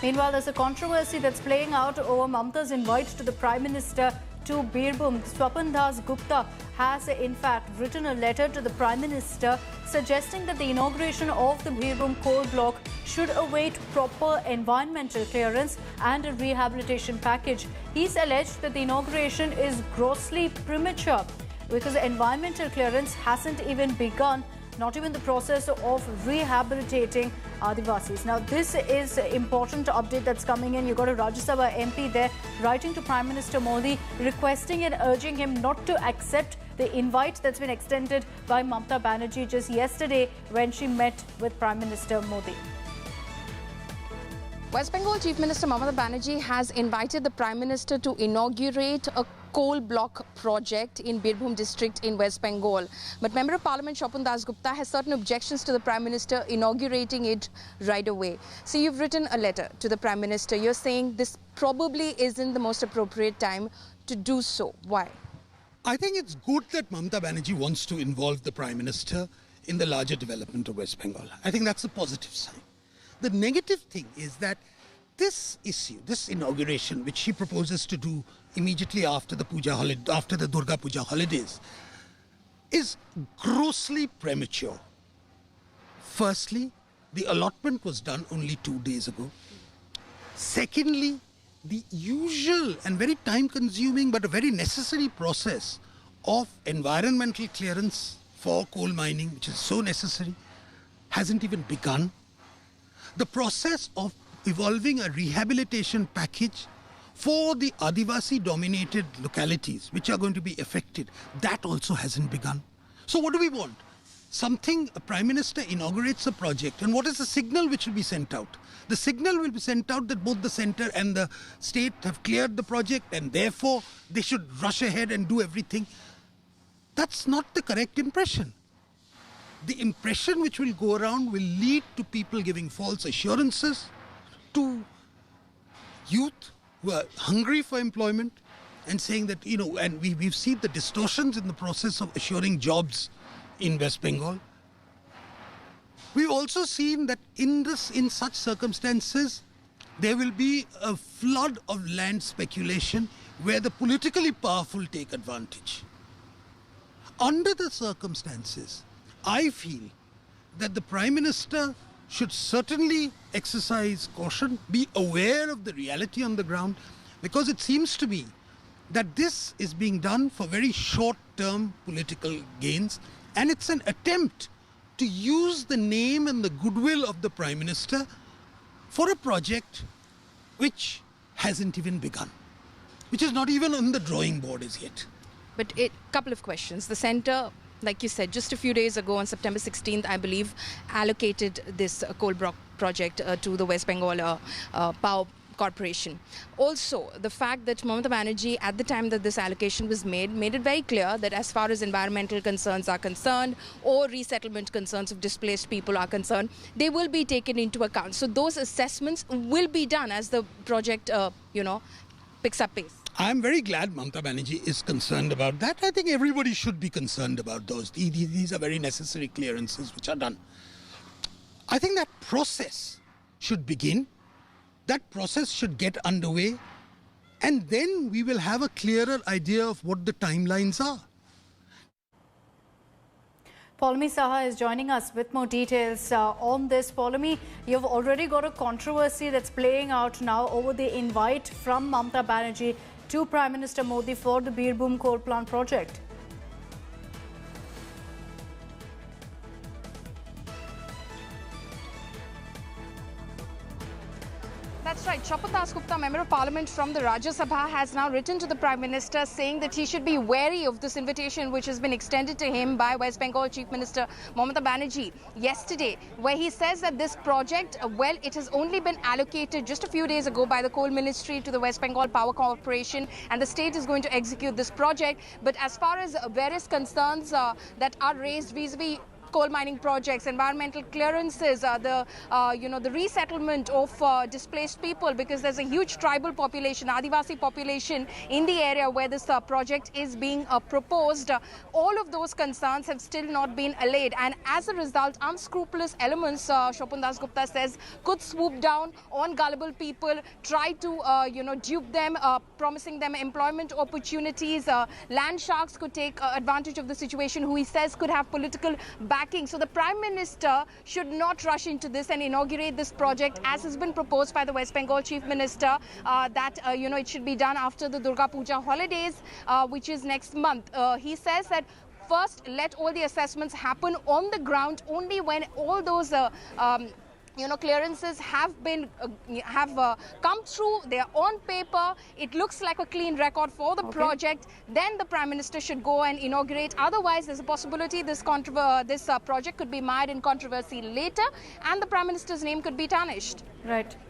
Meanwhile, there's a controversy that's playing out over Mamta's invite to the Prime Minister to Birbhum. Swapan Das Gupta has in fact written a letter to the Prime Minister suggesting that the inauguration of the Birbhum coal block should await proper environmental clearance and a rehabilitation package. He's alleged that the inauguration is grossly premature because environmental clearance hasn't even begun, not even the process of rehabilitating Adivasis. Now, this is an important update that's coming in. You've got a Rajya Sabha MP there writing to Prime Minister Modi, requesting and urging him not to accept the invite that's been extended by Mamta Banerjee just yesterday when she met with Prime Minister Modi. West Bengal Chief Minister Mamata Banerjee has invited the Prime Minister to inaugurate a coal block project in Birbhum district in West Bengal. But Member of Parliament Swapan Das Gupta has certain objections to the Prime Minister inaugurating it right away. So you've written a letter to the Prime Minister. You're saying this probably isn't the most appropriate time to do so. Why? I think it's good that Mamata Banerjee wants to involve the Prime Minister in the larger development of West Bengal. I think that's a positive sign. The negative thing is that this issue, this inauguration, which she proposes to do immediately after the Durga Puja holidays, is grossly premature. Firstly, the allotment was done only 2 days ago. Secondly, the usual and very time-consuming but a very necessary process of environmental clearance for coal mining, which is so necessary, hasn't even begun. The process of evolving a rehabilitation package for the Adivasi-dominated localities which are going to be affected, that also hasn't begun. So what do we want? A Prime Minister inaugurates a project, and what is the signal which will be sent out? The signal will be sent out that both the centre and the state have cleared the project and therefore they should rush ahead and do everything. That's not the correct impression. The impression which will go around will lead to people giving false assurances to youth who are hungry for employment and saying that, and we've seen the distortions in the process of assuring jobs in West Bengal. We've also seen that in such circumstances, there will be a flood of land speculation where the politically powerful take advantage. Under the circumstances, I feel that the Prime Minister should certainly exercise caution, be aware of the reality on the ground, because it seems to me that this is being done for very short-term political gains, and it's an attempt to use the name and the goodwill of the Prime Minister for a project which hasn't even begun, which is not even on the drawing board as yet. But a couple of questions. The centre, like you said, just a few days ago on September 16th, I believe, allocated this coal block project to the West Bengal Power Corporation. Also, the fact that Mamata Banerjee, at the time that this allocation was made it very clear that as far as environmental concerns are concerned or resettlement concerns of displaced people are concerned, they will be taken into account. So those assessments will be done as the project, picks up pace. I'm very glad Mamata Banerjee is concerned about that. I think everybody should be concerned about those. These are very necessary clearances which are done. I think that process should begin. That process should get underway, and then we will have a clearer idea of what the timelines are. Paulami Saha is joining us with more details on this. Paulami, you've already got a controversy that's playing out now over the invite from Mamata Banerjee to Prime Minister Modi for the Birbhum coal plant project. That's right. Swapan Das Gupta, Member of Parliament from the Rajya Sabha, has now written to the Prime Minister saying that he should be wary of this invitation which has been extended to him by West Bengal Chief Minister Mamata Banerjee yesterday, where he says that this project, it has only been allocated just a few days ago by the Coal Ministry to the West Bengal Power Corporation, and the state is going to execute this project. But as far as various concerns that are raised vis-a-vis coal mining projects, environmental clearances, the resettlement of displaced people, because there's a huge tribal population, Adivasi population in the area where this project is being proposed. All of those concerns have still not been allayed, and as a result, unscrupulous elements, Shobhan Das Gupta says, could swoop down on gullible people, try to dupe them, promising them employment opportunities. Land sharks could take advantage of the situation, who he says could have political backing. So the Prime Minister should not rush into this and inaugurate this project as has been proposed by the West Bengal Chief Minister, that it should be done after the Durga Puja holidays, which is next month. He says that first, let all the assessments happen on the ground. Only when all those clearances have come through, they are on paper, it looks like a clean record for the project, then the Prime Minister should go and inaugurate. Otherwise, there's a possibility this project could be mired in controversy later and the Prime Minister's name could be tarnished. Right.